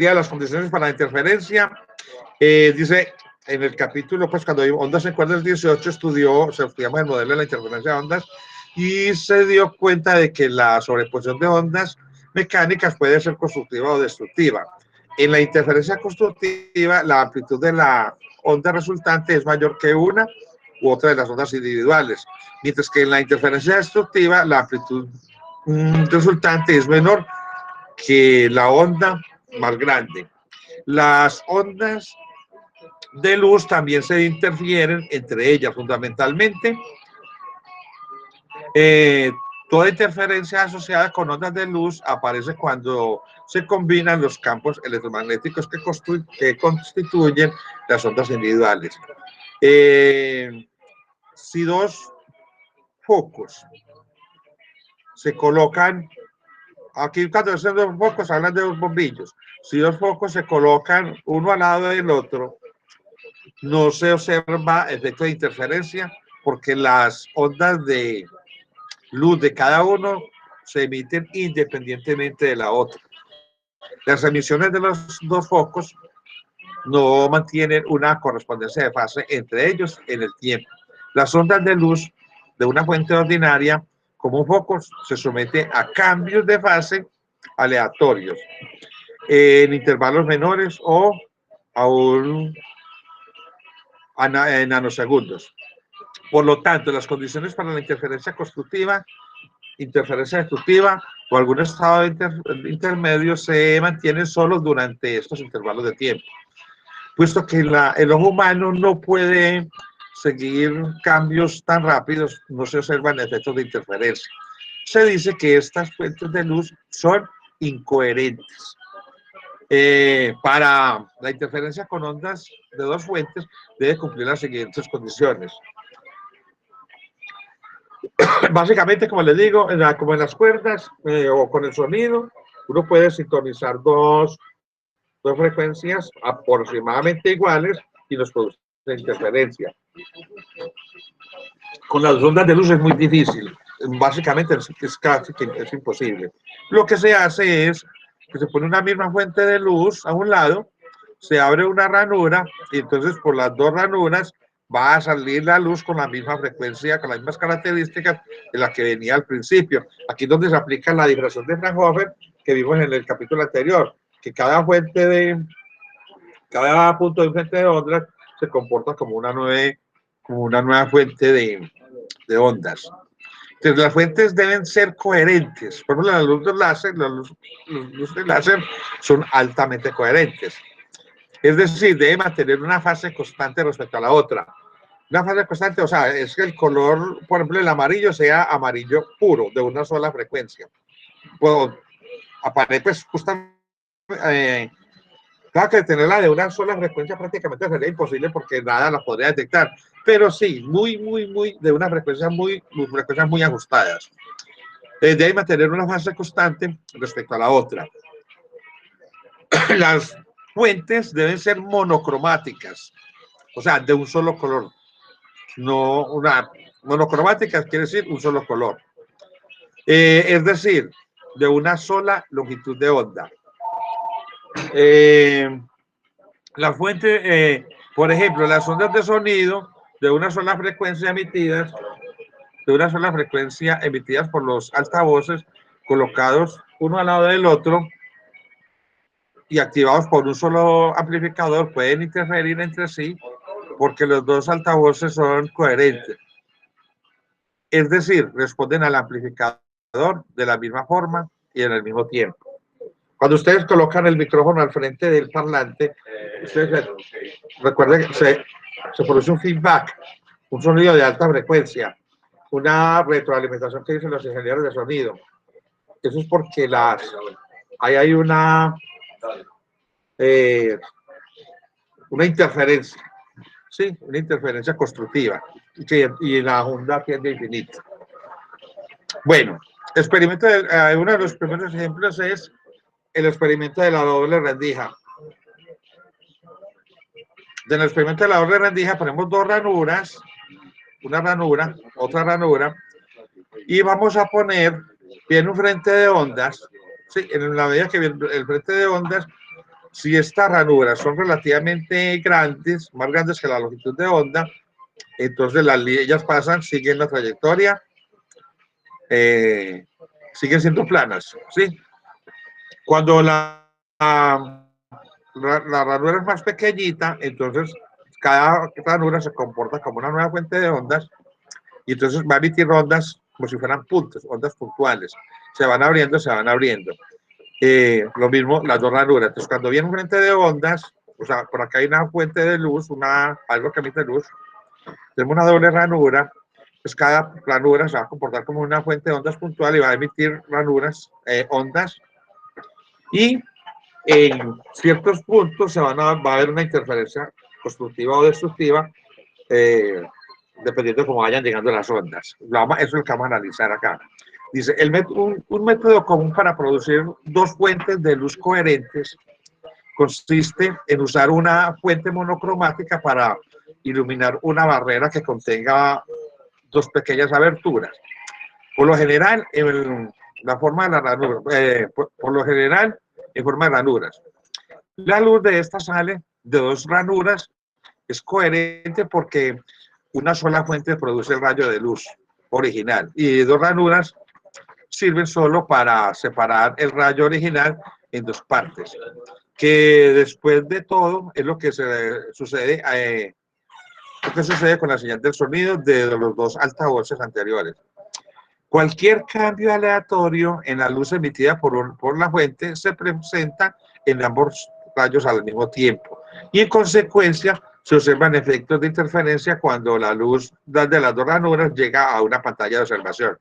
las condiciones para la interferencia, dice en el capítulo, pues cuando Ondas en cuerdas 18 se estudiamos el modelo de la interferencia de ondas y se dio cuenta de que la sobreposición de ondas mecánicas puede ser constructiva o destructiva. En la interferencia constructiva, la amplitud de la onda resultante es mayor que una u otra de las ondas individuales, mientras que en la interferencia destructiva, la amplitud resultante es menor que la onda más grande. Las ondas de luz también se interfieren entre ellas fundamentalmente. Toda interferencia asociada con ondas de luz aparece cuando se combinan los campos electromagnéticos que constituyen las ondas individuales. Si dos focos se colocan, aquí cuando dicen dos focos hablan de dos bombillos, si dos focos se colocan uno al lado del otro, no se observa efecto de interferencia porque las ondas de luz de cada uno se emiten independientemente de la otra. Las emisiones de los dos focos no mantienen una correspondencia de fase entre ellos en el tiempo. Las ondas de luz de una fuente ordinaria, como un foco, se somete a cambios de fase aleatorios en intervalos menores o aún en nanosegundos. Por lo tanto, las condiciones para la interferencia constructiva, interferencia destructiva o algún estado intermedio se mantienen solo durante estos intervalos de tiempo, puesto que el ojo humano no puede seguir cambios tan rápidos, no se observan efectos de interferencia. Se dice que estas fuentes de luz son incoherentes. Para la interferencia con ondas de dos fuentes debe cumplir las siguientes condiciones. Básicamente, como les digo, como en las cuerdas o con el sonido, uno puede sintonizar dos frecuencias aproximadamente iguales y nos produce interferencia. Con las ondas de luz es muy difícil, básicamente es casi que es imposible. Lo que se hace es que se pone una misma fuente de luz a un lado, se abre una ranura y entonces por las dos ranuras va a salir la luz con la misma frecuencia, con las mismas características de la que venía al principio. Aquí es donde se aplica la difracción de Fraunhofer que vimos en el capítulo anterior, que cada punto de fuente de ondas se comporta como una nueva fuente de ondas. Entonces, las fuentes deben ser coherentes. Por ejemplo, las luces de láser son altamente coherentes. Es decir, debe mantener una fase constante respecto a la otra. Una fase constante, o sea, es que el color, por ejemplo, el amarillo sea amarillo puro, de una sola frecuencia. Pues, aparece, pues, justamente, claro que tenerla de una sola frecuencia prácticamente sería imposible porque nada la podría detectar, pero sí, muy, de una frecuencias muy ajustadas. Debe mantener una fase constante respecto a la otra. Las fuentes deben ser monocromáticas, o sea, de un solo color. No una monocromática quiere decir un solo color. Es decir, de una sola longitud de onda. La fuente, por ejemplo, las ondas de sonido de una sola frecuencia emitidas, por los altavoces colocados uno al lado del otro y activados por un solo amplificador, pueden interferir entre sí porque los dos altavoces son coherentes. Es decir, responden al amplificador de la misma forma y en el mismo tiempo. Cuando ustedes colocan el micrófono al frente del parlante, ustedes recuerden que se produce un feedback, un sonido de alta frecuencia, una retroalimentación que dicen los ingenieros de sonido. Eso es porque ahí hay una interferencia, ¿sí? Una interferencia constructiva y la onda tiende a infinito. Bueno, uno de los primeros ejemplos es el experimento de la doble rendija. En el experimento de la doble rendija ponemos dos ranuras, una ranura, otra ranura, y vamos a poner bien un frente de ondas, ¿sí? En la medida que viene el frente de ondas, Si estas ranuras son relativamente grandes, más grandes que la longitud de onda, entonces ellas pasan, siguen la trayectoria, siguen siendo planas, ¿sí? Cuando la ranura es más pequeñita, entonces cada ranura se comporta como una nueva fuente de ondas y entonces va a emitir ondas como si fueran puntos, ondas puntuales. Se van abriendo, se van abriendo. Lo mismo las dos ranuras. Entonces, cuando viene un frente de ondas, o sea, por acá hay una fuente de luz, algo que emite luz, tenemos una doble ranura, pues cada ranura se va a comportar como una fuente de ondas puntual y va a emitir ondas, y en ciertos puntos va a haber una interferencia constructiva o destructiva, dependiendo de cómo vayan llegando las ondas. Eso es lo que vamos a analizar acá. Dice, un método común para producir dos fuentes de luz coherentes consiste en usar una fuente monocromática para iluminar una barrera que contenga dos pequeñas aberturas. Por lo general, en la forma de la ranura, por lo general, en forma de ranuras. La luz de esta sale de dos ranuras, es coherente porque una sola fuente produce el rayo de luz original y dos ranuras sirven solo para separar el rayo original en dos partes, que después de todo es lo que sucede con la señal del sonido de los dos altavoces anteriores. Cualquier cambio aleatorio en la luz emitida por la fuente se presenta en ambos rayos al mismo tiempo y en consecuencia se observan efectos de interferencia cuando la luz de las dos ranuras llega a una pantalla de observación.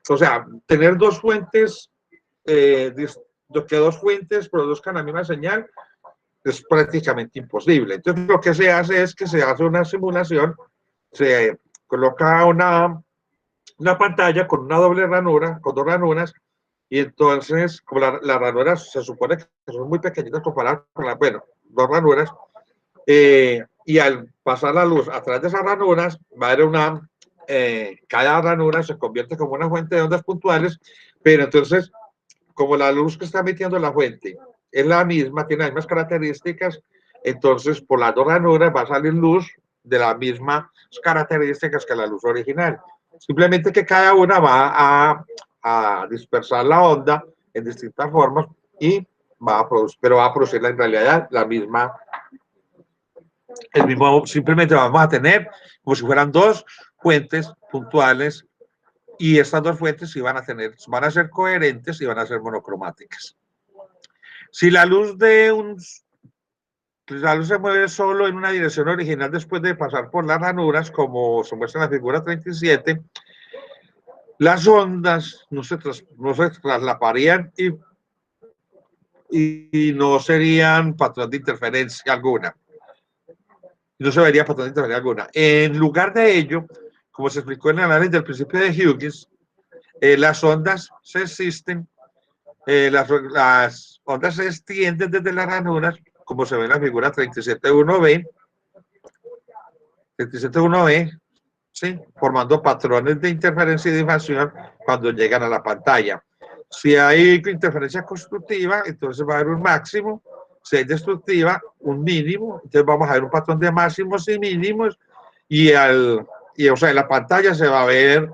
O sea, tener dos fuentes, que dos fuentes produzcan la misma señal es prácticamente imposible. Entonces lo que se hace es que se hace una simulación, se coloca una pantalla con una doble ranura, con dos ranuras, y entonces, como las ranuras se supone que son muy pequeñitas comparadas con bueno, dos ranuras, y al pasar la luz a través de esas ranuras, va a haber cada ranura se convierte como una fuente de ondas puntuales, pero entonces, como la luz que está emitiendo la fuente es la misma, tiene las mismas características, entonces por las dos ranuras va a salir luz de las mismas características que la luz original. Simplemente que cada una va a dispersar la onda en distintas formas y pero va a producir en realidad simplemente vamos a tener como si fueran dos fuentes puntuales y estas dos fuentes van a ser coherentes y van a ser monocromáticas. Si la luz se mueve solo en una dirección original después de pasar por las ranuras, como se muestra en la figura 37, las ondas no se traslaparían y no serían patrón de interferencia alguna. No se vería patrón de interferencia alguna. En lugar de ello, como se explicó en el análisis del principio de Huygens, las ondas las ondas se extienden desde las ranuras, como se ve en la figura 37.1b, 37.1b, ¿sí? Formando patrones de interferencia y difracción cuando llegan a la pantalla. Si hay interferencia constructiva, entonces va a haber un máximo. Si hay destructiva, un mínimo. Entonces vamos a ver un patrón de máximos y mínimos. O sea, en la pantalla se va a ver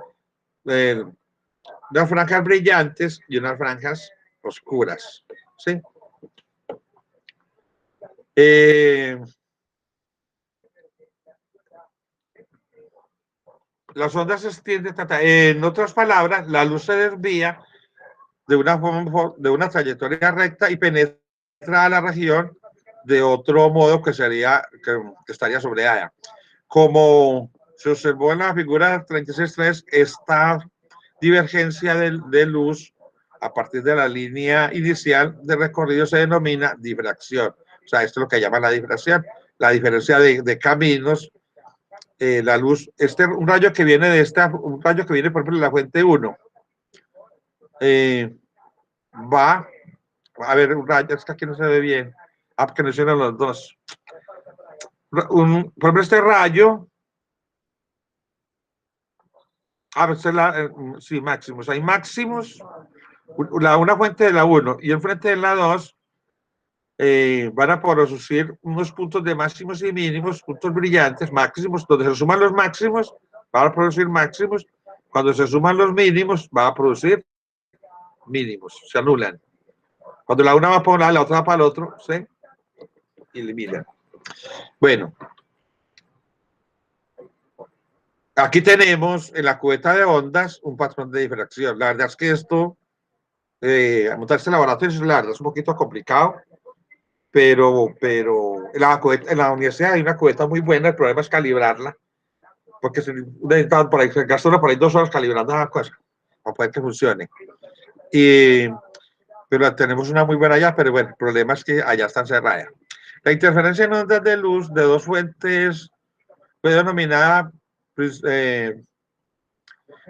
unas franjas brillantes y unas franjas oscuras, ¿sí? Las ondas se extienden, en otras palabras, la luz se desvía de una trayectoria recta y penetra a la región de otro modo que estaría sobreada. Como se observó en la figura 36.3, esta divergencia de luz a partir de la línea inicial de recorrido se denomina difracción. O sea, esto es lo que llama la difracción, la diferencia de caminos. La luz, un rayo que viene un rayo que viene, por ejemplo, de la fuente 1, va a ver un rayo, es que aquí no se ve bien, que no hicieron los dos. Por ejemplo, este rayo, sí, máximos, hay máximos, una fuente de la 1 y enfrente de la 2 van a producir unos puntos de máximos y mínimos, puntos brillantes, máximos, donde se suman los máximos, va a producir máximos, cuando se suman los mínimos, va a producir mínimos, se anulan. Cuando la una va para un lado, la otra va para el otro, se eliminan. Bueno, aquí tenemos en la cubeta de ondas un patrón de difracción. La verdad es que esto, montar este laboratorio, la verdad es un poquito complicado, pero en la universidad hay una cubeta muy buena, el problema es calibrarla, porque se necesitan por ahí, se gasta por ahí 2 horas calibrando la cosa, para poder que funcione. Pero tenemos una muy buena allá, pero bueno, el problema es que allá está cerrada. La interferencia en ondas de luz de dos fuentes fue denominada pues,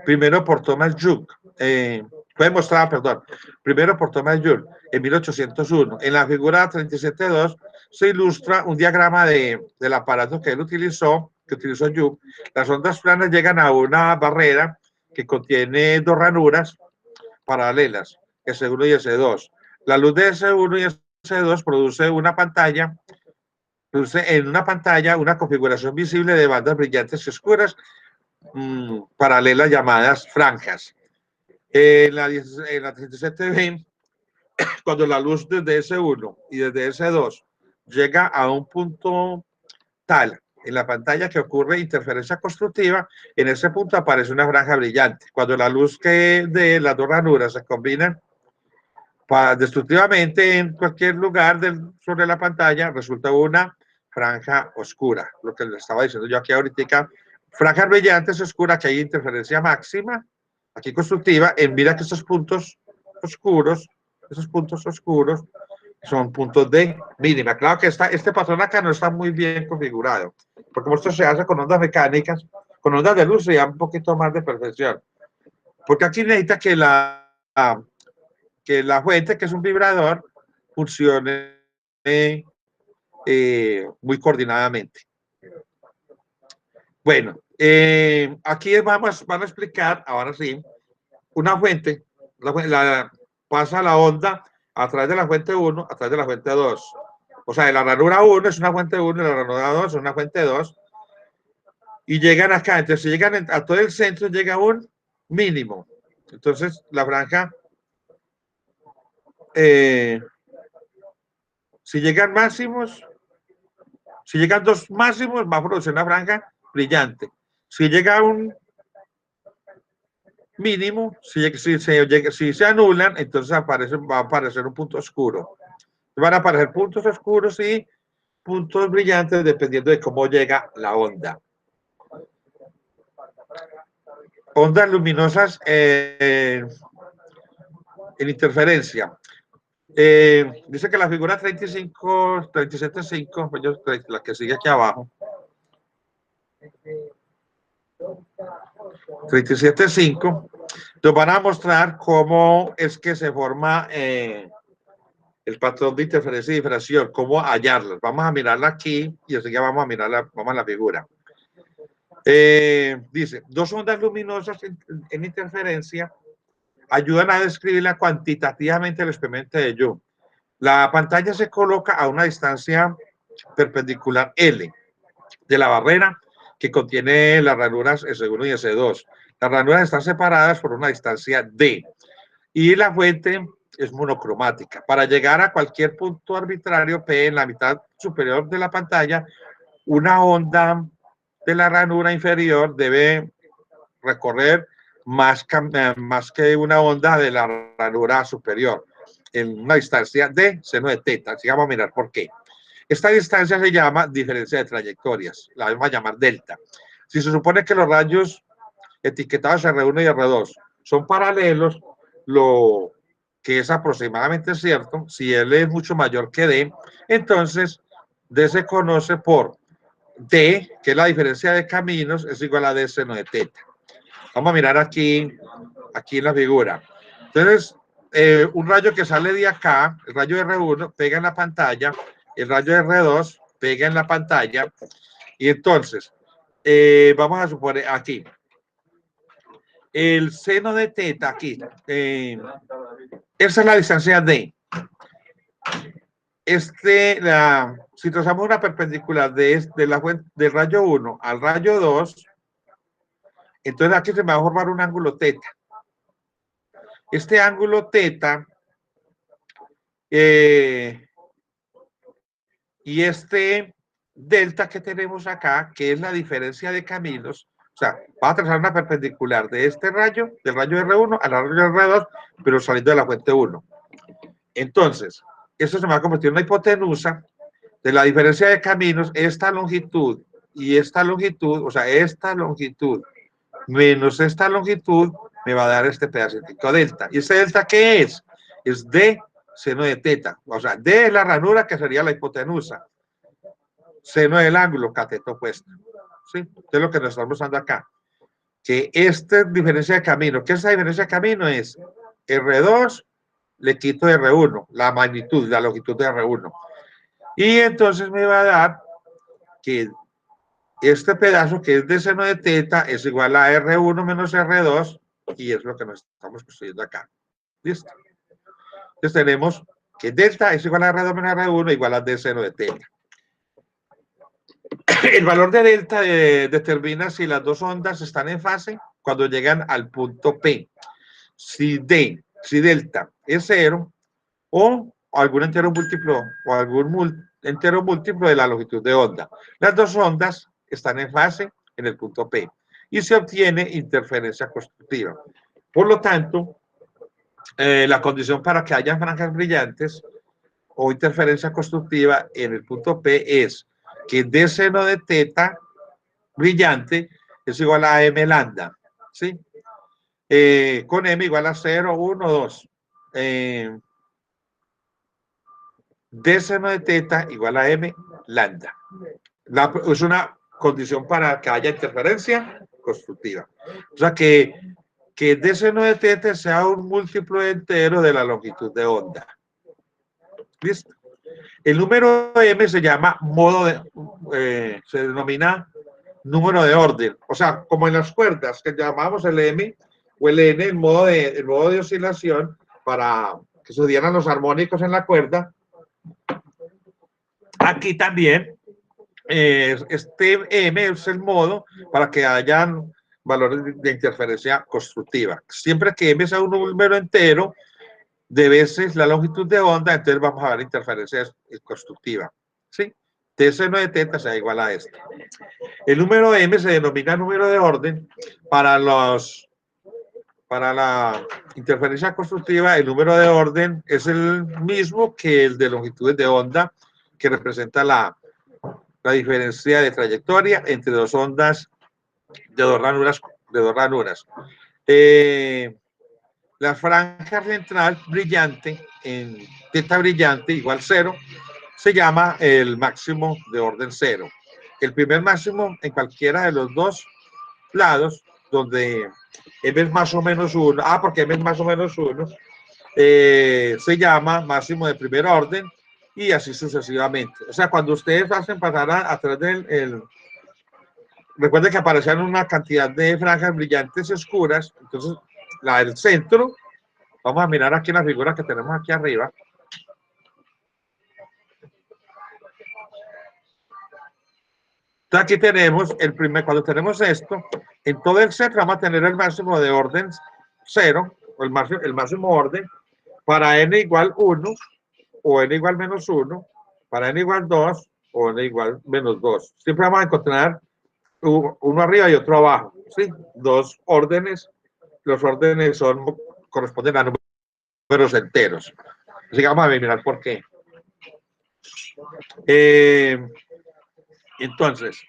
primero por Thomas Young, fue demostrada, perdón, primero por Thomas Young en 1801. En la figura 37.2 se ilustra un diagrama del aparato que él utilizó, que utilizó Young. Las ondas planas llegan a una barrera que contiene dos ranuras paralelas, S1 y S2. La luz de S1 y S2 produce una pantalla, en una pantalla una configuración visible de bandas brillantes y oscuras paralelas llamadas franjas. En la 37B, cuando la luz desde S1 y desde S2 llega a un punto tal en la pantalla que ocurre interferencia constructiva, en ese punto aparece una franja brillante. Cuando la luz que de las dos ranuras se combinan destructivamente en cualquier lugar sobre la pantalla, resulta una franja oscura. Lo que les estaba diciendo yo aquí ahorita, franjas brillantes oscuras, que hay interferencia máxima, aquí constructiva, mira que estos puntos oscuros son puntos de mínima. Claro que este patrón acá no está muy bien configurado, porque como esto se hace con ondas mecánicas, con ondas de luz se da un poquito más de perfección, porque aquí necesita que la fuente, que es un vibrador, funcione muy coordinadamente. Bueno, aquí van a explicar, ahora sí, una fuente, pasa la onda a través de la fuente 1, a través de la fuente 2. O sea, la ranura 1 es una fuente 1 y la ranura 2 es una fuente 2. Y llegan acá, entonces si llegan a todo el centro, llega un mínimo. Entonces, la franja, si llegan máximos, si llegan dos máximos, va a producir una franja brillante. Si llega a un mínimo, si se anulan, entonces va a aparecer un punto oscuro. Van a aparecer puntos oscuros y puntos brillantes dependiendo de cómo llega la onda. Ondas luminosas en interferencia. Dice que la figura 37.5, la que sigue aquí abajo, 37.5, nos van a mostrar cómo es que se forma el patrón de interferencia y difracción, cómo hallarlas. Vamos a mirarla aquí y así que vamos a la figura. Dice, dos ondas luminosas en interferencia ayudan a describirla cuantitativamente el experimento de Young. La pantalla se coloca a una distancia perpendicular L de la barrera que contiene las ranuras S1 y S2. Las ranuras están separadas por una distancia D y la fuente es monocromática. Para llegar a cualquier punto arbitrario P en la mitad superior de la pantalla, una onda de la ranura inferior debe recorrer más que una onda de la ranura superior en una distancia de seno de teta. Así vamos a mirar por qué. Esta distancia se llama diferencia de trayectorias, la vamos a llamar delta. Si se supone que los rayos etiquetados R1 y R2 son paralelos, lo que es aproximadamente cierto, si L es mucho mayor que D, entonces D se conoce por D, que es la diferencia de caminos, es igual a D seno de teta. Vamos a mirar aquí en la figura. Entonces, un rayo que sale de acá, el rayo R1, pega en la pantalla, el rayo R2 pega en la pantalla, y entonces, vamos a suponer aquí, el seno de teta aquí, esa es la distancia D. si trazamos una perpendicular del rayo 1 al rayo 2, entonces aquí se me va a formar un ángulo teta. Este ángulo teta y este delta que tenemos acá, que es la diferencia de caminos, o sea, va a trazar una perpendicular de este rayo, del rayo R1 al rayo R2, pero saliendo de la fuente 1. Entonces, esto se va a convertir en una hipotenusa de la diferencia de caminos, esta longitud y esta longitud, o sea, esta longitud menos esta longitud me va a dar este pedacito delta. ¿Y este delta qué es? Es D seno de teta. O sea, D es la ranura que sería la hipotenusa. Seno del ángulo, cateto opuesto. ¿Sí? Es lo que nos estamos usando acá. Que esta diferencia de camino, ¿qué es esa diferencia de camino? Es R2 le quito R1, la magnitud, la longitud de R1. Y entonces me va a dar que este pedazo que es de seno de teta es igual a R1 menos R2 y es lo que nos estamos construyendo acá. ¿Listo? Entonces tenemos que delta es igual a R2 menos R1 igual a D seno de teta. El valor de delta determina si las dos ondas están en fase cuando llegan al punto P. Si delta es 0 o algún entero múltiplo o algún entero múltiplo de la longitud de onda. Las dos ondas están en fase en el punto P y se obtiene interferencia constructiva. Por lo tanto, la condición para que haya franjas brillantes o interferencia constructiva en el punto P es que D seno de teta brillante es igual a M lambda, ¿sí? Con M igual a 0, 1, 2. D seno de teta igual a M lambda. Es una condición para que haya interferencia constructiva. O sea que D seno de teta sea un múltiplo entero de la longitud de onda. ¿Listo? El número M se llama se denomina número de orden. O sea, como en las cuerdas, que llamamos el M o el N, el modo de oscilación para que se dieran los armónicos en la cuerda. Aquí también, este M es el modo para que hayan valores de interferencia constructiva. Siempre que M sea un número entero de veces la longitud de onda, entonces vamos a ver interferencia constructiva. ¿Sí? T seno de teta sea igual a esto. El número M se denomina número de orden para la interferencia constructiva. El número de orden es el mismo que el de longitudes de onda, que representa la diferencia de trayectoria entre dos ondas de dos ranuras. La franja central brillante en teta brillante igual 0 se llama el máximo de orden 0. El primer máximo en cualquiera de los dos lados, donde M es más o menos 1, porque M es más o menos 1, se llama máximo de primer orden y así sucesivamente. O sea, cuando ustedes hacen pasar a través del... Recuerden que aparecían una cantidad de franjas brillantes y oscuras, entonces la del centro, vamos a mirar aquí en la figura que tenemos aquí arriba. Entonces aquí tenemos cuando tenemos esto, en todo el set vamos a tener el máximo de orden 0, o el máximo orden, para n igual 1, o n igual menos 1, para n igual 2, o n igual menos 2. Siempre vamos a encontrar uno arriba y otro abajo, ¿sí? Dos órdenes, los órdenes corresponden a números enteros. Así que vamos a mirar por qué. Entonces,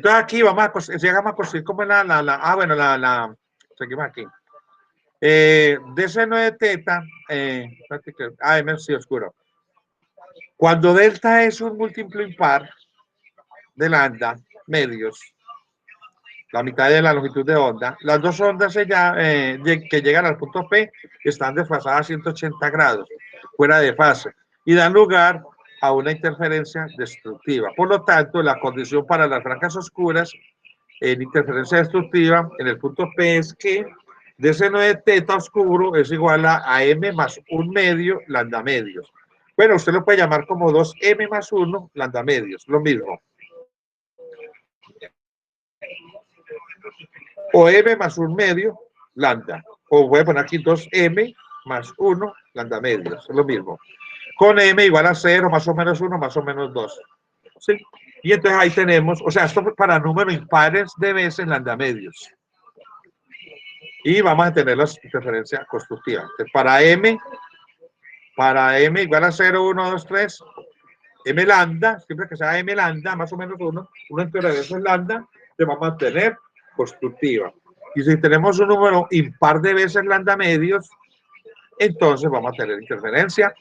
aquí vamos a construir como seguimos aquí. D seno de teta, M sí oscuro. Cuando delta es un múltiplo impar de lambda, medios, la mitad de la longitud de onda, las dos ondas que llegan al punto P están desfasadas a 180 grados, fuera de fase, y dan lugar a una interferencia destructiva. Por lo tanto, la condición para las franjas oscuras en interferencia destructiva, en el punto P es que d seno de teta oscuro es igual a m más 1 medio lambda medios. Bueno, usted lo puede llamar como 2m más 1 lambda medios, lo mismo. O m más 1 medio lambda. O voy a poner aquí 2m más 1 lambda medios, es lo mismo. Con m igual a 0, más o menos 1, más o menos 2. ¿Sí? Y entonces ahí tenemos, o sea, esto para números impares de veces lambda medios. Y vamos a tener la interferencia constructiva. Entonces, para m igual a 0, 1, 2, 3, m lambda, siempre que sea m lambda, más o menos 1 entero de eso es lambda, se va a mantener constructiva. Y si tenemos un número impar de veces lambda medios, entonces vamos a tener interferencia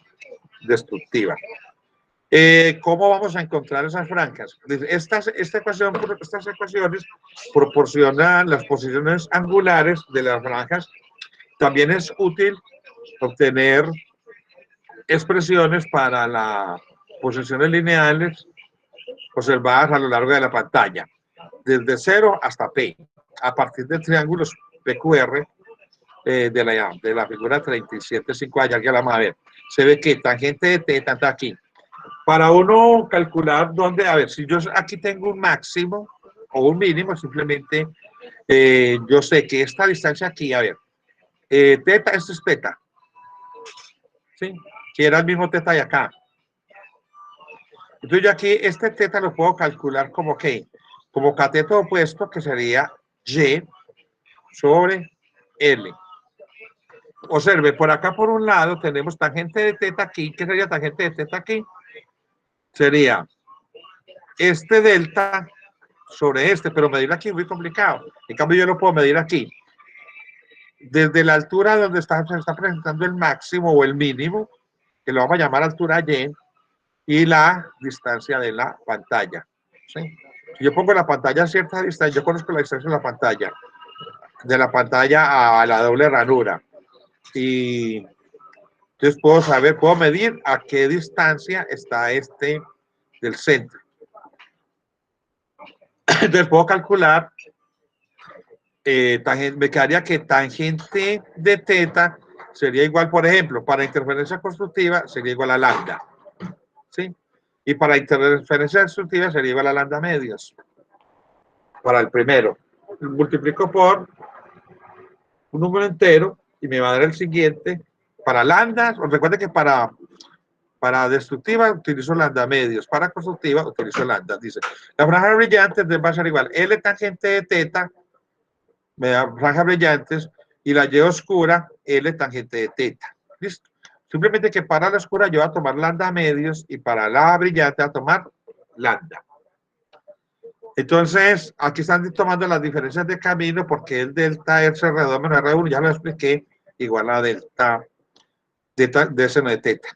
destructiva. ¿Cómo vamos a encontrar esas franjas? Estas ecuaciones proporcionan las posiciones angulares de las franjas. También es útil obtener expresiones para las posiciones lineales observadas a lo largo de la pantalla, desde 0 hasta P, a partir de triángulos PQR de la figura 37.5, allá que la vamos a ver. Se ve que tangente de T está aquí. Para uno calcular dónde, a ver, si yo aquí tengo un máximo o un mínimo, simplemente yo sé que esta distancia aquí, a ver, teta, esto es teta, ¿sí? Que era el mismo teta de acá. Entonces yo aquí este teta lo puedo calcular como que, como cateto opuesto, que sería Y sobre L. Observe, por acá por un lado tenemos tangente de teta aquí. ¿Qué sería tangente de teta aquí? Sería este delta sobre este, pero medir aquí es muy complicado. En cambio yo lo puedo medir aquí. Desde la altura donde se está presentando el máximo o el mínimo, que lo vamos a llamar altura y la distancia de la pantalla. ¿Sí? Si yo pongo la pantalla a cierta distancia, yo conozco la distancia de la pantalla a la doble ranura. Y entonces puedo medir a qué distancia está este del centro. Entonces puedo calcular, me quedaría que tangente de teta sería igual, por ejemplo, para interferencia constructiva sería igual a lambda. ¿Sí? Y para interferencia destructiva sería igual a lambda medios. Para el primero. Multiplico por un número entero y me va a dar el siguiente. Para lambda, recuerden que para destructiva utilizo lambda medios, para constructiva utilizo lambda. Dice, la franja brillante va a ser igual L tangente de teta, me da franjas brillantes, y la Y oscura, L tangente de teta. ¿Listo? Simplemente que para la oscura yo voy a tomar lambda medios y para la brillante voy a tomar lambda. Entonces, aquí están tomando las diferencias de camino porque el delta R2 menos R1, ya lo expliqué, igual a delta de seno de teta.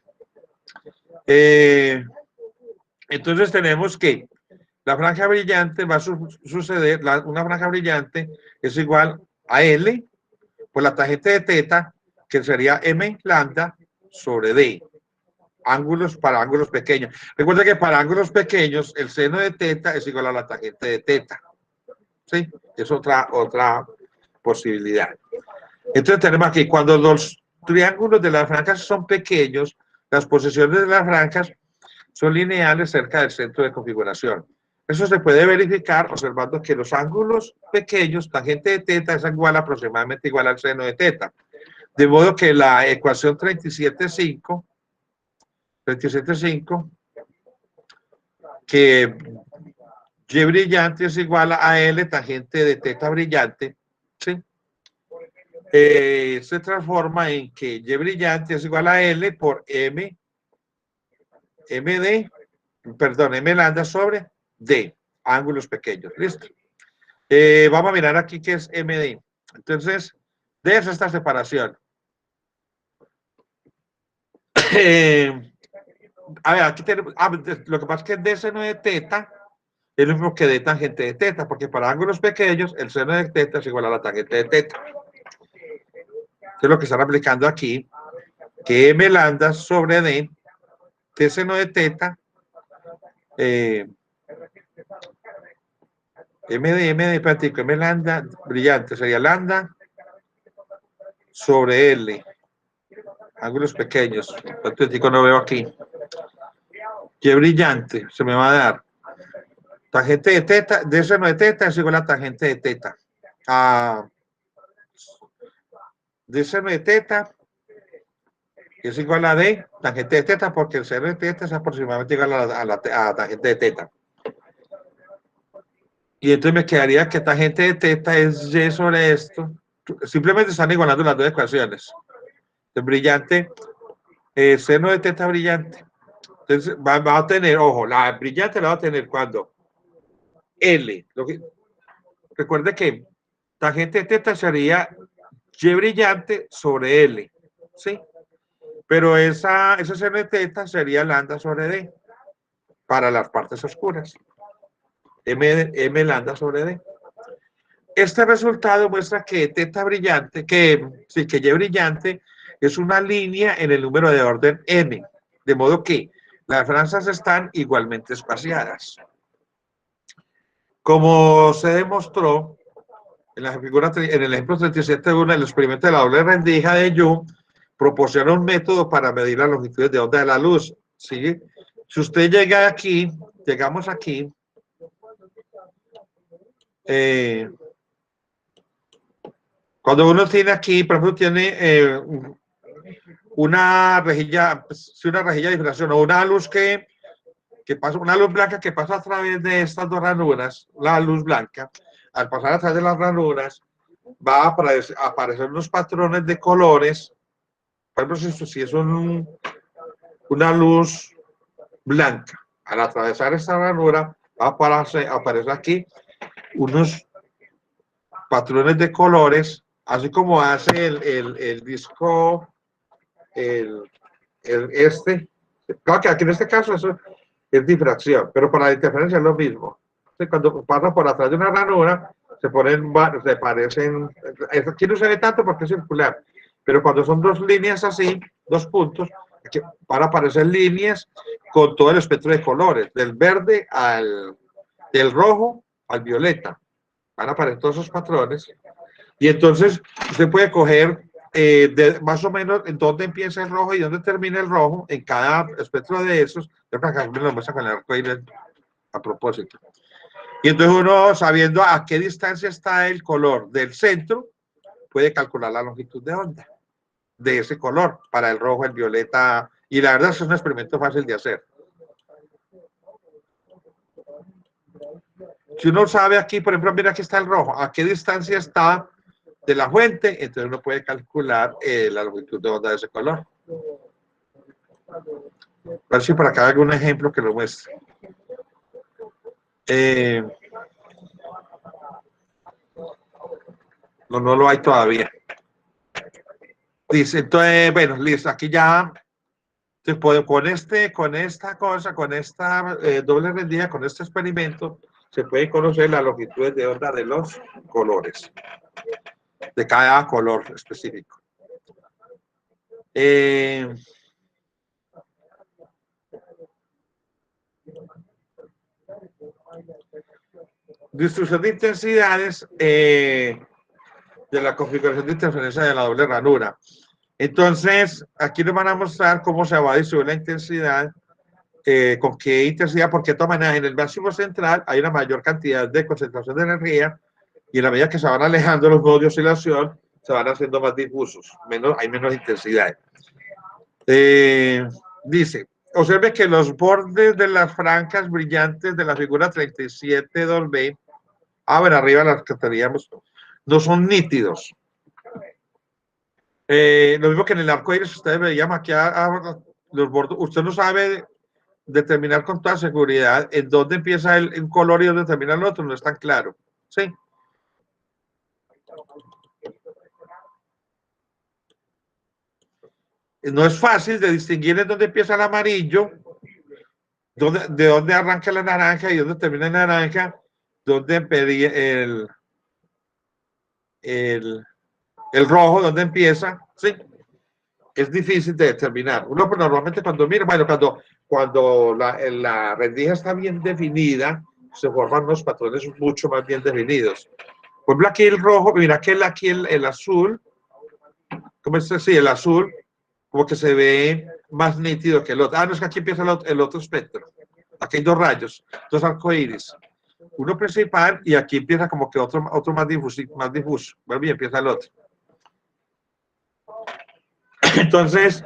Entonces tenemos que la franja brillante va a suceder, una franja brillante es igual a L por la tangente de teta, que sería M lambda sobre D. Ángulos para ángulos pequeños. Recuerda que para ángulos pequeños el seno de teta es igual a la tangente de teta. ¿Sí? Es otra posibilidad. Entonces tenemos aquí, cuando los triángulos de las franjas son pequeños, las posiciones de las franjas son lineales cerca del centro de configuración. Eso se puede verificar observando que los ángulos pequeños, tangente de teta, es igual aproximadamente igual al seno de teta. De modo que la ecuación 37.5, que Y brillante es igual a L tangente de teta brillante, ¿sí? Se transforma en que Y brillante es igual a L por M lambda sobre D, ángulos pequeños, ¿listo? Vamos a mirar aquí qué es MD. Entonces, D es esta separación. A ver, aquí tenemos, lo que pasa es que D seno de teta es lo mismo que D tangente de teta, porque para ángulos pequeños el seno de teta es igual a la tangente de teta. Entonces lo que están aplicando aquí, que M lambda sobre D, T seno de teta, espérate, M lambda brillante sería lambda sobre L. Ángulos pequeños. Entonces, no veo aquí. Y brillante se me va a dar. Tangente de teta, de seno de teta es igual a tangente de teta. De seno de teta es igual a D, tangente de teta, porque el seno de teta es aproximadamente igual a tangente de teta. Y entonces me quedaría que tangente de teta es Y sobre esto. Simplemente están igualando las dos ecuaciones. El brillante, seno de teta brillante. Entonces va a tener, ojo, la brillante la va a tener cuando L. Recuerde que tangente de teta sería Y brillante sobre L. ¿Sí? Pero ese seno de teta sería lambda sobre D para las partes oscuras. M lambda sobre D. Este resultado muestra que teta brillante, que Y brillante es una línea en el número de orden n, de modo que las franjas están igualmente espaciadas. Como se demostró en la figura, en el ejemplo 37.1 del experimento de la doble rendija de Young, proporciona un método para medir las longitudes de onda de la luz. ¿Sí? Si usted llega aquí, llegamos aquí, cuando uno tiene aquí, por ejemplo, tiene una rejilla, una rejilla de difracción o una luz que pasa, una luz blanca que pasa a través de estas dos ranuras, la luz blanca, al pasar a través de las ranuras, va a aparecer unos patrones de colores. Por ejemplo, si es una luz blanca, al atravesar esta ranura, va a aparecer aquí unos patrones de colores, así como hace el disco, este. Claro que aquí en este caso eso es difracción, pero para la interferencia es lo mismo. Entonces, cuando pasa por atrás de una ranura, se parecen, aquí no se ve tanto porque es circular, pero cuando son dos líneas así, dos puntos, van a aparecer líneas con todo el espectro de colores, del verde del rojo al violeta. Van a aparecer todos esos patrones. Y entonces usted puede coger más o menos en dónde empieza el rojo y dónde termina el rojo en cada espectro de esos. Yo creo que aquí me lo muestra con el arco iris a propósito. Y entonces uno, sabiendo a qué distancia está el color del centro, puede calcular la longitud de onda de ese color para el rojo, el violeta. Y la verdad es un experimento fácil de hacer. Si uno sabe aquí, por ejemplo, mira aquí está el rojo, a qué distancia está de la fuente, entonces uno puede calcular la longitud de onda de ese color. A ver si por acá hay algún ejemplo que lo muestre. No lo hay todavía. Dice, entonces, bueno, listo, aquí ya con esta cosa, con esta doble rendija, con este experimento, se puede conocer la longitud de onda de los colores, de cada color específico. Distribución de intensidades de la configuración de interferencia de la doble ranura. Entonces, aquí nos van a mostrar cómo se va a distribuir la intensidad, con qué intensidad, porque de todas maneras en el máximo central hay una mayor cantidad de concentración de energía y en la medida que se van alejando los nodos de oscilación, se van haciendo más difusos, hay menos intensidad. Dice, observe que los bordes de las franjas brillantes de la figura 37.2b, ver, arriba las que teníamos, no son nítidos. Lo mismo que en el arco iris, ustedes veían aquí los bordes, usted no sabe determinar con toda seguridad en dónde empieza un color y dónde termina el otro, no es tan claro. ¿Sí? No es fácil de distinguir en dónde empieza el amarillo, de dónde arranca la naranja y dónde termina el naranja, dónde el rojo, dónde empieza. ¿Sí? Es difícil de determinar. Uno pues, normalmente cuando mira, bueno, cuando la rendija está bien definida, se forman unos patrones mucho más bien definidos. Por ejemplo, aquí el rojo, mira que aquí el azul, ¿cómo es así? El azul, como que se ve más nítido que el otro. Ah, no, es que aquí empieza el otro espectro. Aquí hay dos rayos, dos arcoíris. Uno principal y aquí empieza como que otro más difuso, más difuso. Bueno, y empieza el otro. Entonces,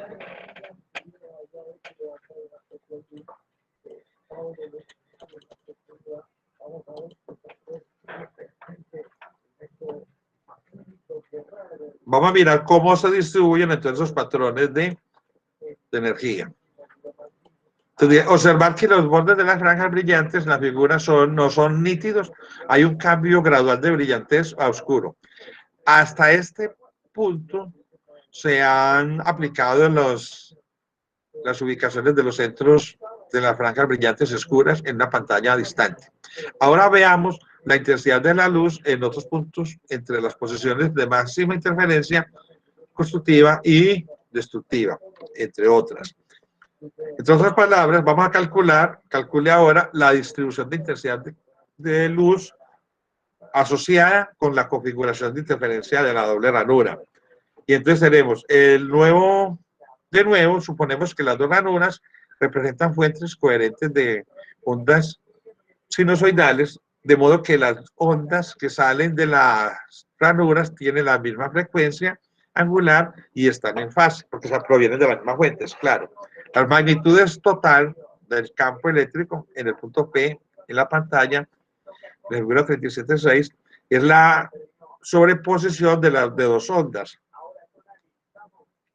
vamos a mirar cómo se distribuyen entonces esos patrones de energía. Entonces, observar que los bordes de las franjas brillantes, la figura no son nítidos, hay un cambio gradual de brillantez a oscuro. Hasta este punto se han aplicado las ubicaciones de los centros de las franjas brillantes oscuras en una pantalla distante. Ahora veamos la intensidad de la luz en otros puntos entre las posiciones de máxima interferencia constructiva y destructiva, entre otras. En otras palabras, vamos a calcule ahora la distribución de intensidad de luz asociada con la configuración de interferencia de la doble ranura. Y entonces tenemos de nuevo, suponemos que las dos ranuras representan fuentes coherentes de ondas sinusoidales, de modo que las ondas que salen de las ranuras tienen la misma frecuencia angular y están en fase, porque provienen de las mismas fuentes, claro. Las magnitudes total del campo eléctrico en el punto P en la pantalla, la figura 37.6, es la sobreposición de las de dos ondas.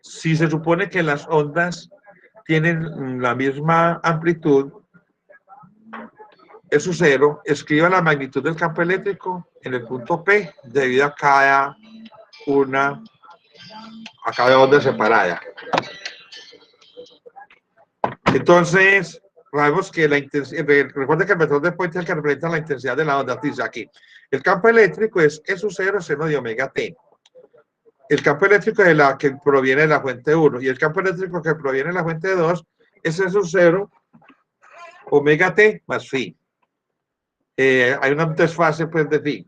Si se supone que las ondas tienen la misma amplitud, es su cero, escriba la magnitud del campo eléctrico en el punto P debido a cada onda separada. Entonces, sabemos que la intensidad, recuerda que el vector de Poynter que representa la intensidad de la onda, dice aquí, el campo eléctrico es E sub 0 seno de omega t. El campo eléctrico de que proviene de la fuente 1 y el campo eléctrico que proviene de la fuente 2 es E sub 0 omega t más phi. Hay una desfase pues de phi.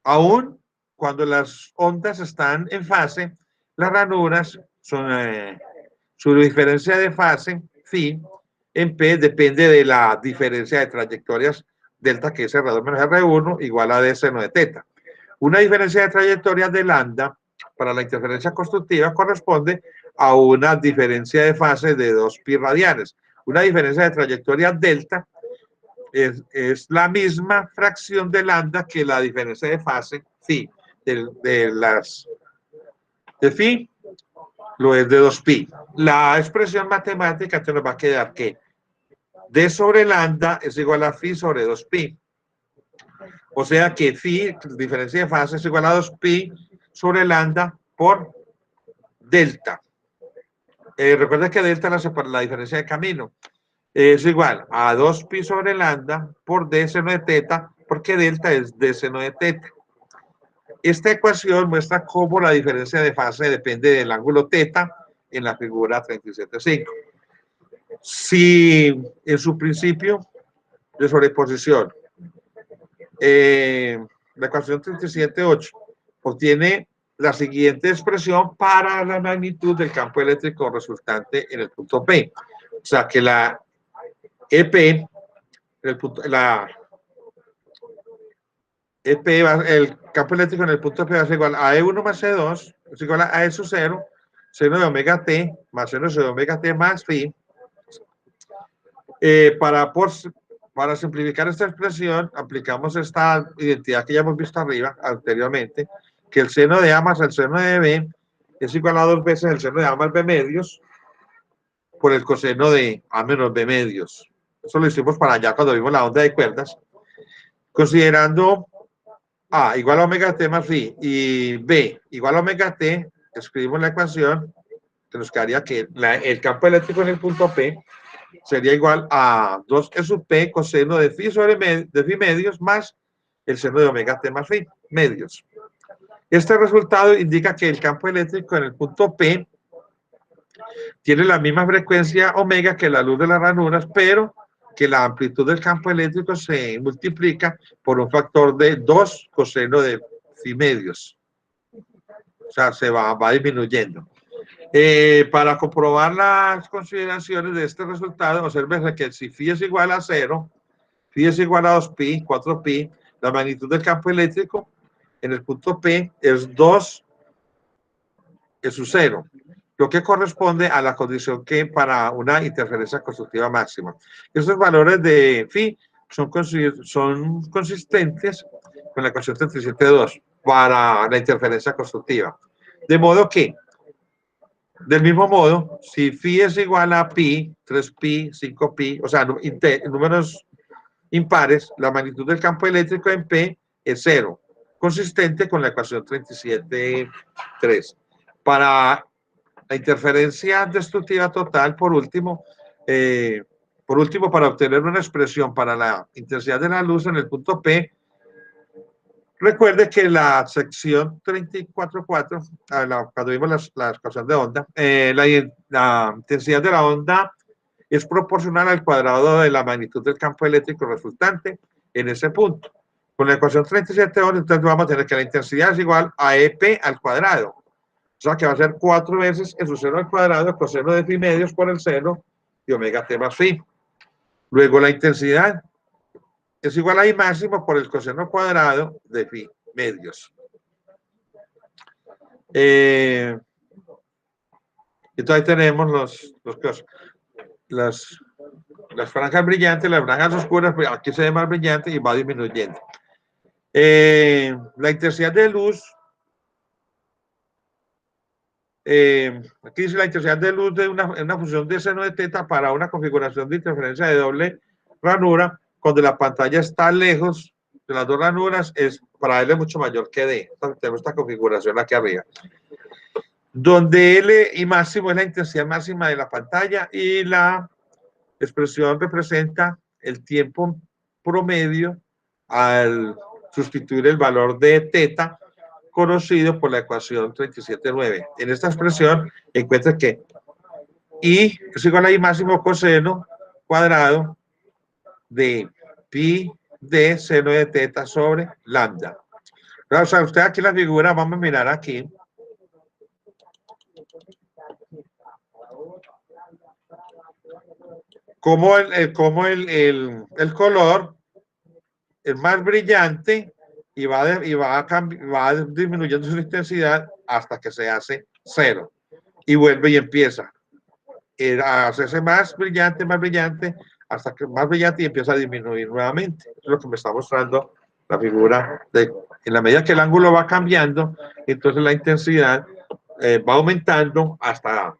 Aún cuando las ondas están en fase, las ranuras son su diferencia de fase phi en P depende de la diferencia de trayectorias delta, que es R2 menos R1 igual a D seno de teta. Una diferencia de trayectorias de lambda para la interferencia constructiva corresponde a una diferencia de fase de 2pi radianes. Una diferencia de trayectoria delta es la misma fracción de lambda que la diferencia de fase phi. De phi lo es de 2pi. La expresión matemática te nos va a quedar que D sobre lambda es igual a phi sobre 2pi. O sea que phi, diferencia de fase, es igual a 2pi sobre lambda por delta. Recuerda que delta es la diferencia de camino. Es igual a 2pi sobre lambda por d seno de teta, porque delta es d seno de teta. Esta ecuación muestra cómo la diferencia de fase depende del ángulo teta en la figura 37.5. Si en su principio de sobreposición la ecuación 37.8 obtiene la siguiente expresión para la magnitud del campo eléctrico resultante en el punto P. O sea que la EP, el campo eléctrico en el punto P va a ser igual a E1 más E2, es igual a E sub 0, seno de omega t, más seno de omega t más phi. Para simplificar esta expresión, aplicamos esta identidad que ya hemos visto arriba, anteriormente, que el seno de A más el seno de B es igual a 2 veces el seno de A más B medios por el coseno de A menos B medios. Eso lo hicimos para allá cuando vimos la onda de cuerdas. Considerando A igual a omega t más phi y B igual a omega t, escribimos la ecuación que nos quedaría que el campo eléctrico en el punto P sería igual a 2e sub p coseno de phi sobre de phi medios más el seno de omega t más phi medios. Este resultado indica que el campo eléctrico en el punto P tiene la misma frecuencia omega que la luz de las ranuras, pero que la amplitud del campo eléctrico se multiplica por un factor de 2 coseno de phi medios. O sea, se va disminuyendo. Para comprobar las consideraciones de este resultado, observen que si phi es igual a 0, phi es igual a 2pi, 4pi, la magnitud del campo eléctrico en el punto P es 2 es su 0, lo que corresponde a la condición que para una interferencia constructiva máxima. Estos valores de phi son consistentes con la ecuación 37.2 para la interferencia constructiva. De modo que, del mismo modo, si phi es igual a pi, 3pi, 5pi, o sea, números impares, la magnitud del campo eléctrico en P es 0, consistente con la ecuación 37.3. Para la interferencia destructiva total, por último, para obtener una expresión para la intensidad de la luz en el punto P, recuerde que la sección 34.4, cuando vimos la ecuación de onda, la intensidad de la onda es proporcional al cuadrado de la magnitud del campo eléctrico resultante en ese punto. Con la ecuación 37.1, entonces vamos a tener que la intensidad es igual a EP al cuadrado. O sea que va a ser 4 veces el seno al cuadrado, coseno de phi medios por el seno y omega t más phi. Luego la intensidad es igual a I máximo por el coseno cuadrado de phi medios. Entonces ahí tenemos las franjas brillantes, las franjas oscuras, aquí se ve más brillante y va disminuyendo. La intensidad de luz, aquí dice la intensidad de luz de una función de seno de teta para una configuración de interferencia de doble ranura, cuando la pantalla está lejos de las dos ranuras, para L mucho mayor que D. Entonces, tenemos esta configuración aquí arriba, donde L y máximo es la intensidad máxima de la pantalla y la expresión representa el tiempo promedio al sustituir el valor de teta conocido por la ecuación 37.9. En esta expresión encuentra que I es igual a I máximo coseno cuadrado de pi de seno de teta sobre lambda. O sea, usted aquí la figura, vamos a mirar aquí. Como el color es más brillante y va disminuyendo su intensidad hasta que se hace 0 y vuelve y empieza a hacerse más brillante, hasta que más brillante y empieza a disminuir nuevamente. Eso es lo que me está mostrando la figura. En la medida que el ángulo va cambiando, entonces la intensidad va aumentando hasta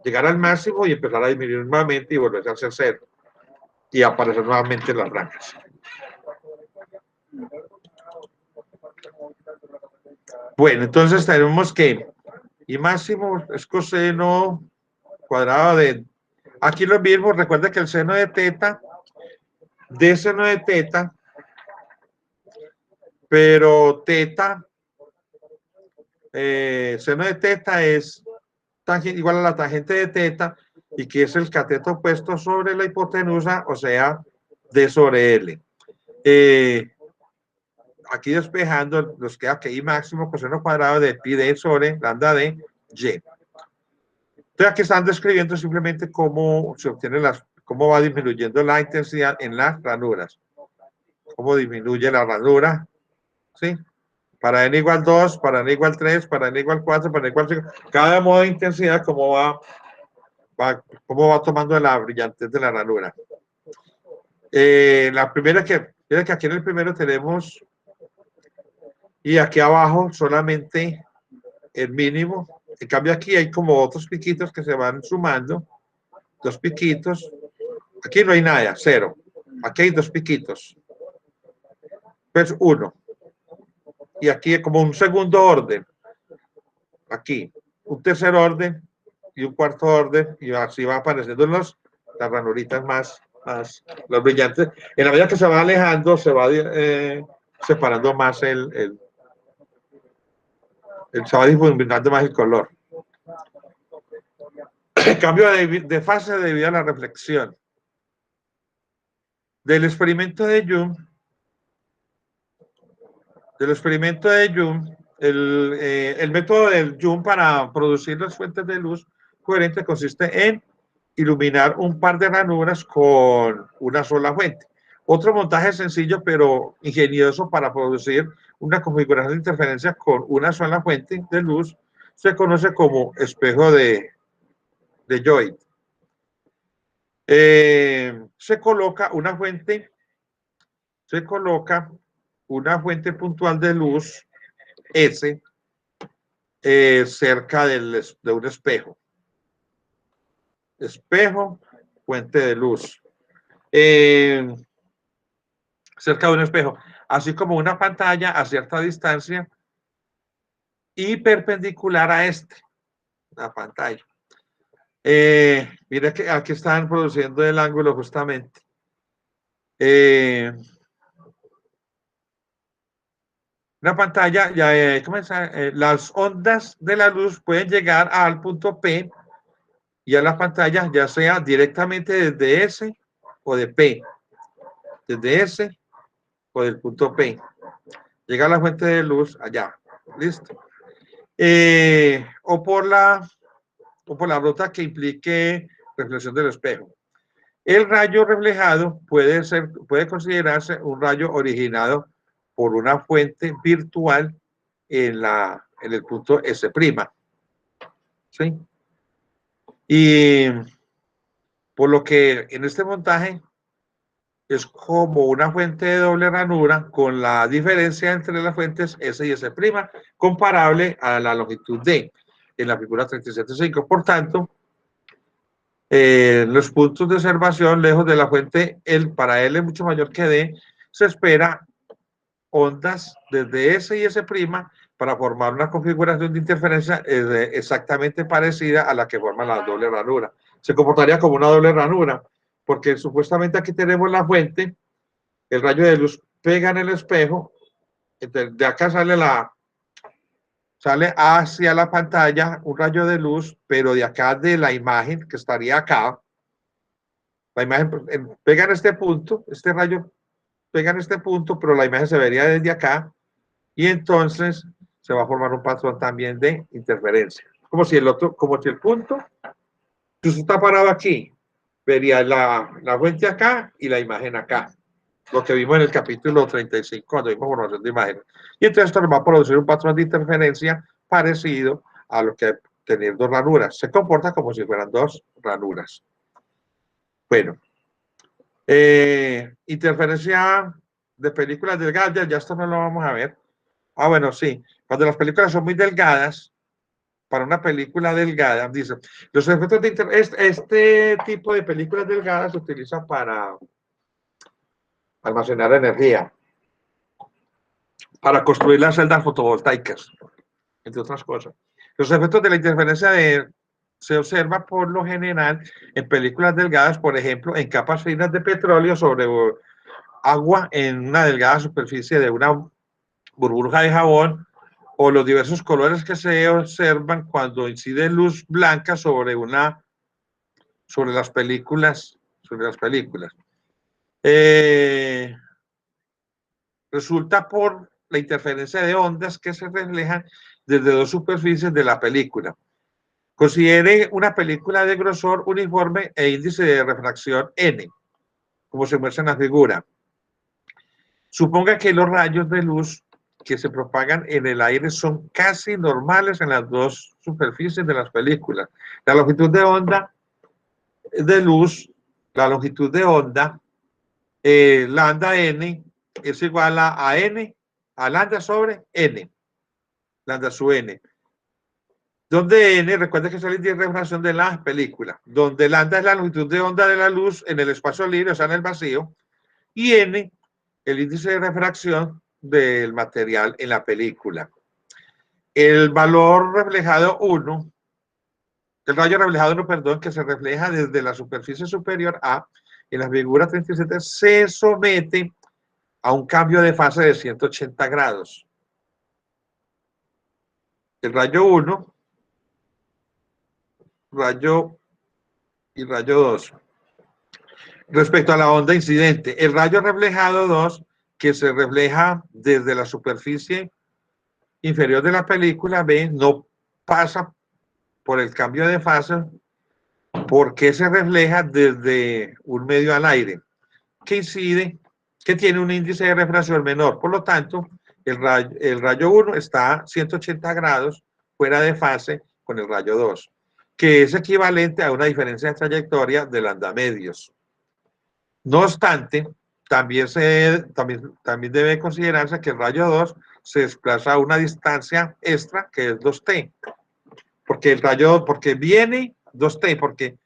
llegar al máximo y empezar a disminuir nuevamente y volverse a hacer 0 y aparecer nuevamente las franjas. Bueno, entonces tenemos que I máximo es coseno cuadrado de... Aquí lo mismo, recuerda que el seno de teta, pero teta, seno de teta es igual a la tangente de teta, y que es el cateto opuesto sobre la hipotenusa, o sea, D sobre L. Aquí despejando, nos queda que I máximo coseno cuadrado de pi d sobre lambda de Y. Entonces aquí están describiendo simplemente cómo se obtiene cómo va disminuyendo la intensidad en las ranuras. Cómo disminuye la ranura, ¿sí? Para n igual 2, para n igual 3, para n igual 4, para n igual 5. Cada modo de intensidad, cómo va tomando la brillantez de la ranura. La primera mira que aquí en el primero tenemos, y aquí abajo solamente el mínimo. En cambio aquí hay como otros piquitos que se van sumando, 2 piquitos. Aquí no hay nada, 0. Aquí hay 2 piquitos. Pues 1. Y aquí como un segundo orden. Aquí, un tercer orden y un cuarto orden, y así va apareciendo las ranuritas más los brillantes. En la medida que se va alejando, se va separando más se va difuminando más el color. El cambio de fase debido a la reflexión. Del experimento de Young, el método del Young para producir las fuentes de luz coherente consiste en iluminar un par de ranuras con una sola fuente. Otro montaje sencillo pero ingenioso para producir una configuración de interferencia con una sola fuente de luz se conoce como espejo de Joy. Se coloca una fuente puntual de luz S cerca de un espejo. Espejo, fuente de luz. Cerca de un espejo, así como una pantalla a cierta distancia y perpendicular a la pantalla. Mira que aquí están produciendo el ángulo justamente. Una pantalla, las ondas de la luz pueden llegar al punto P y a la pantalla, ya sea directamente desde S o de P, desde S o del punto P. Llega a la fuente de luz allá, listo. O por la ruta que implique reflexión del espejo. El rayo reflejado puede considerarse un rayo originado por una fuente virtual en el punto S'. ¿Sí? Y por lo que en este montaje es como una fuente de doble ranura con la diferencia entre las fuentes S y S', comparable a la longitud D en la figura 37.5. Por tanto, los puntos de observación lejos de la fuente, para L mucho mayor que D, se espera ondas desde S y S' para formar una configuración de interferencia exactamente parecida a la que forma la doble ranura. Se comportaría como una doble ranura, porque supuestamente aquí tenemos la fuente, el rayo de luz pega en el espejo, entonces de acá sale hacia la pantalla un rayo de luz, pero de acá de la imagen, que estaría acá, la imagen pega en este punto, este rayo pega en este punto, pero la imagen se vería desde acá, y entonces se va a formar un patrón también de interferencia. Como si el punto, si usted está parado aquí, vería la fuente acá y la imagen acá. Lo que vimos en el capítulo 35, cuando vimos formación de imágenes. Y entonces esto nos va a producir un patrón de interferencia parecido a lo que tener dos ranuras. Se comporta como si fueran dos ranuras. Bueno, interferencia de películas delgadas, ya esto no lo vamos a ver. Ah, bueno, sí. Cuando las películas son muy delgadas, para una película delgada, dice, los efectos de este tipo de películas delgadas se utiliza para almacenar energía, para construir las celdas fotovoltaicas, entre otras cosas. Los efectos de la interferencia se observa por lo general en películas delgadas, por ejemplo, en capas finas de petróleo sobre agua en una delgada superficie de una burbuja de jabón, o los diversos colores que se observan cuando incide luz blanca sobre las películas. Resulta por la interferencia de ondas que se reflejan desde dos superficies de la película. Considere una película de grosor uniforme e índice de refracción n, como se muestra en la figura. Suponga que los rayos de luz que se propagan en el aire son casi normales en las dos superficies de las películas. La longitud de onda de luz, la longitud de onda, lambda n, es igual a n, a lambda sobre n, lambda sub n. Donde n, recuerda que es el índice de refracción de la película, donde lambda es la longitud de onda de la luz en el espacio libre, o sea, en el vacío, y n, el índice de refracción del material en la película. El valor reflejado 1, el rayo reflejado 1, perdón, que se refleja desde la superficie superior A, en la figura 37, se somete a un cambio de fase de 180 grados. El rayo 1, rayo y rayo 2. Respecto a la onda incidente, el rayo reflejado 2, que se refleja desde la superficie inferior de la película B, no pasa por el cambio de fase porque se refleja desde un medio al aire, que incide, que tiene un índice de refracción menor. Por lo tanto, el rayo 1 está a 180 grados fuera de fase con el rayo 2, que es equivalente a una diferencia de trayectoria de lambda medios. No obstante, también debe considerarse que el rayo 2 se desplaza a una distancia extra que es 2t, porque viene 2t, porque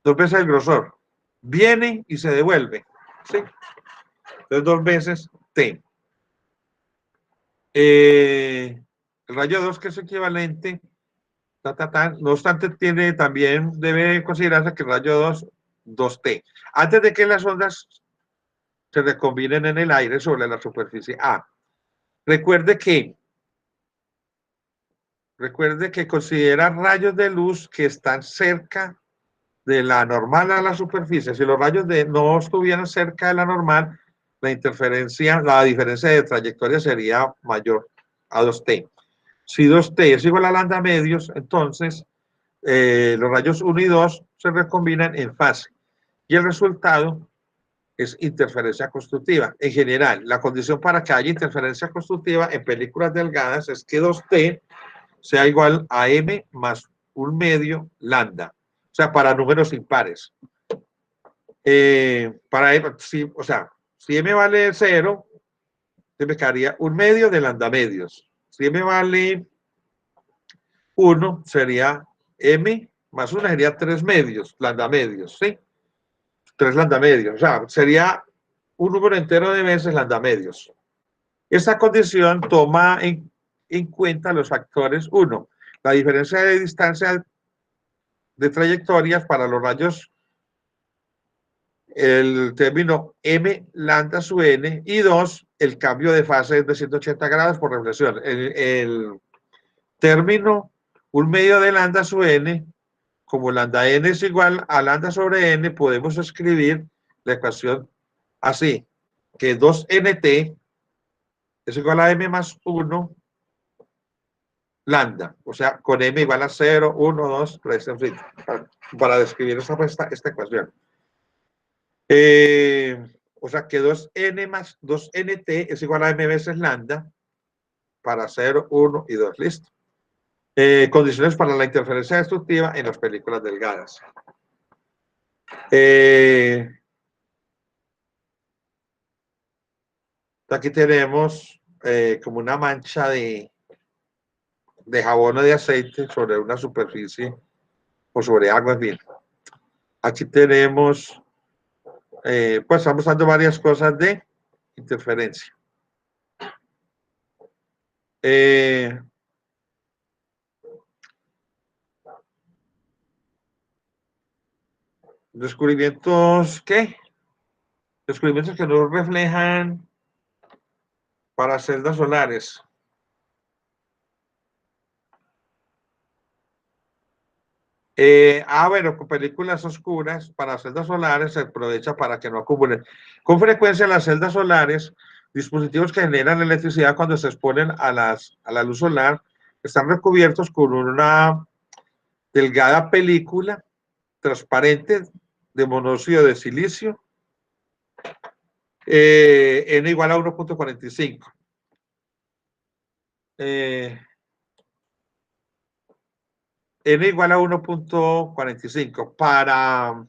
2 veces el grosor, viene y se devuelve, ¿sí? Entonces 2 veces t. El rayo 2, que es equivalente, no obstante, también debe considerarse que el rayo 2, 2t. Antes de que las ondas se recombinen en el aire sobre la superficie A. Recuerde que considera rayos de luz que están cerca de la normal a la superficie. Si los rayos no estuvieran cerca de la normal, la diferencia de trayectoria sería mayor a 2t. Si 2t es igual a lambda medios, entonces los rayos 1 y 2 se recombinan en fase. Y el resultado es interferencia constructiva. En general, la condición para que haya interferencia constructiva en películas delgadas es que 2t sea igual a m más un medio lambda. O sea, para números impares. Si m vale 0, se me quedaría un medio de lambda medios. Si m vale 1, sería m más 1 sería 3 medios, lambda medios, ¿sí? 3 lambda medios. O sea, sería un número entero de veces lambda medios. Esta condición toma en cuenta los factores 1, la diferencia de distancia de trayectorias para los rayos, el término m lambda sub n, y 2, el cambio de fase de 180 grados por reflexión. El término un medio de lambda sub n, como lambda n es igual a lambda sobre n, podemos escribir la ecuación así, que 2nt es igual a m más 1 lambda, o sea, con m igual a 0, 1, 2, 3, en fin, para describir esta ecuación. O sea, que 2n más 2nt es igual a m veces lambda para 0, 1 y 2, listo. Condiciones para la interferencia destructiva en las películas delgadas. Aquí tenemos como una mancha de jabón o de aceite sobre una superficie o sobre agua, en fin. Aquí tenemos, pues estamos dando varias cosas de interferencia. Descubrimientos, ¿qué? Descubrimientos que no reflejan para celdas solares. Bueno, con películas oscuras para celdas solares se aprovecha para que no acumulen. Con frecuencia las celdas solares, dispositivos que generan electricidad cuando se exponen a la luz solar, están recubiertos con una delgada película transparente de monóxido de silicio, N igual a 1.45. N igual a 1.45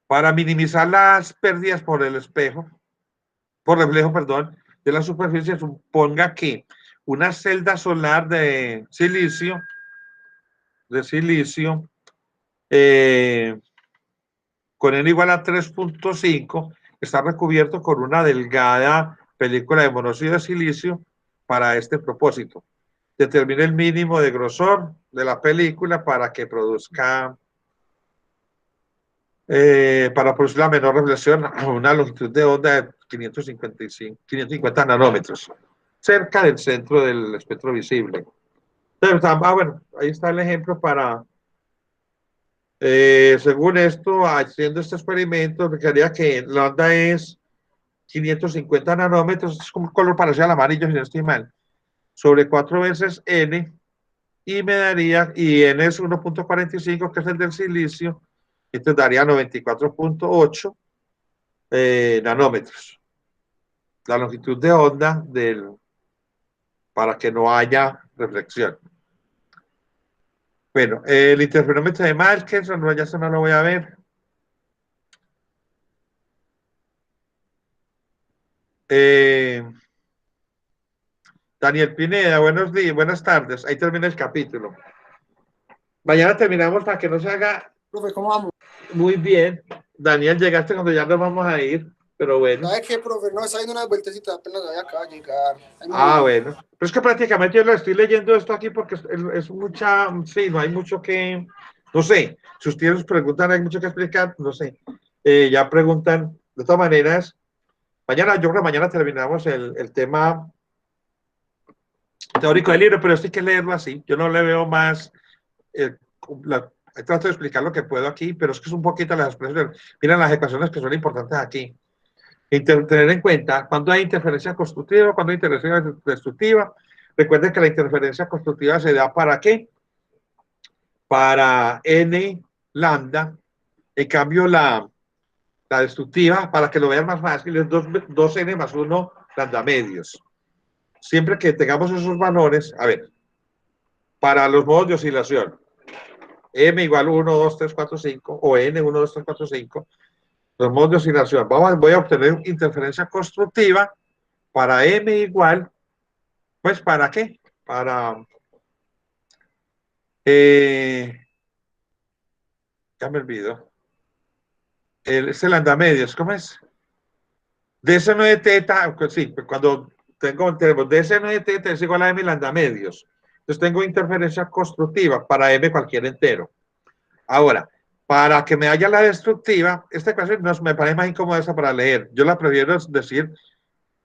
para minimizar las pérdidas por reflejo, perdón, de la superficie. Suponga que una celda solar de silicio, con N igual a 3.5, está recubierto con una delgada película de monóxido de silicio para este propósito. Determine el mínimo de grosor de la película para produzir la menor reflexión a una longitud de onda de 550 nanómetros, cerca del centro del espectro visible. Entonces, bueno, ahí está el ejemplo para Según esto, haciendo este experimento, me quedaría que la onda es 550 nanómetros, es como un color parecido al amarillo, si no estoy mal, sobre 4 veces N, y me daría, y N es 1.45, que es el del silicio, entonces daría 94.8 nanómetros. La longitud de onda para que no haya reflexión. Bueno, el interferómetro de Michelson, no, ya se no lo voy a ver. Daniel Pineda, buenos días, buenas tardes. Ahí termina el capítulo. Mañana terminamos para que no se haga. Profe, ¿cómo vamos? Muy bien. Daniel, llegaste cuando ya nos vamos a ir, pero bueno. ¿Sabes qué, profe? No, está dando unas vueltecitas, apenas voy acá a llegar. Bueno. Pero es que prácticamente yo lo estoy leyendo esto aquí porque es mucha, sí, no hay mucho que, no sé, si ustedes preguntan, hay mucho que explicar, no sé. Ya preguntan, de todas maneras, mañana, yo creo que mañana terminamos el tema teórico del libro, pero esto hay que leerlo así. Yo no le veo más, trato de explicar lo que puedo aquí, pero es que es un poquito las expresiones. Miren las ecuaciones que son importantes aquí. Tener en cuenta cuando hay interferencia constructiva, cuando hay interferencia destructiva. Recuerden que la interferencia constructiva se da ¿para qué? Para n lambda. En cambio, la destructiva, para que lo vean más fácil, es 2n más 1 lambda medios. Siempre que tengamos esos valores, a ver, para los modos de oscilación, m igual 1, 2, 3, 4, 5, o n 1, 2, 3, 4, 5, los modos de oscilación, voy a obtener interferencia constructiva para m igual, pues, ¿para qué? Para, ya me olvido, es el andamedios, ¿cómo es? D seno de teta, sí, cuando tenemos D seno de teta es igual a m landamedios. Entonces tengo interferencia constructiva para m cualquier entero. Ahora, para que me haya la destructiva, esta ecuación no, me parece más incómoda esa para leer. Yo la prefiero decir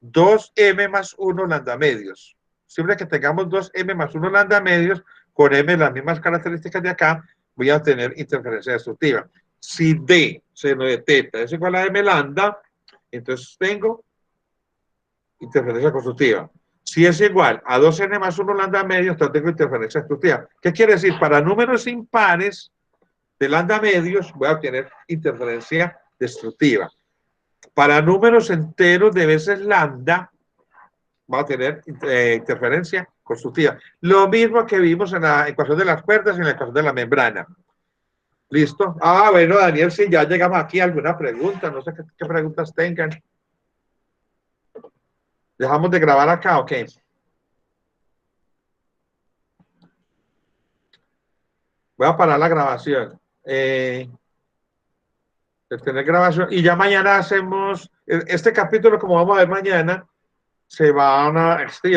2m más 1 lambda medios. Siempre que tengamos 2m más 1 lambda medios, con m las mismas características de acá, voy a tener interferencia destructiva. Si d seno de teta es igual a m lambda, entonces tengo interferencia constructiva. Si es igual a 2n más 1 lambda medios, entonces tengo interferencia destructiva. ¿Qué quiere decir? Para números impares de lambda medios voy a obtener interferencia destructiva. Para números enteros de veces lambda, va a tener interferencia constructiva. Lo mismo que vimos en la ecuación de las cuerdas y en la ecuación de la membrana. ¿Listo? Bueno, Daniel, si ya llegamos aquí a alguna pregunta, no sé qué preguntas tengan. ¿Dejamos de grabar acá o qué? Voy a parar la grabación. Tener grabación. Y ya mañana hacemos, este capítulo, como vamos a ver mañana, se van a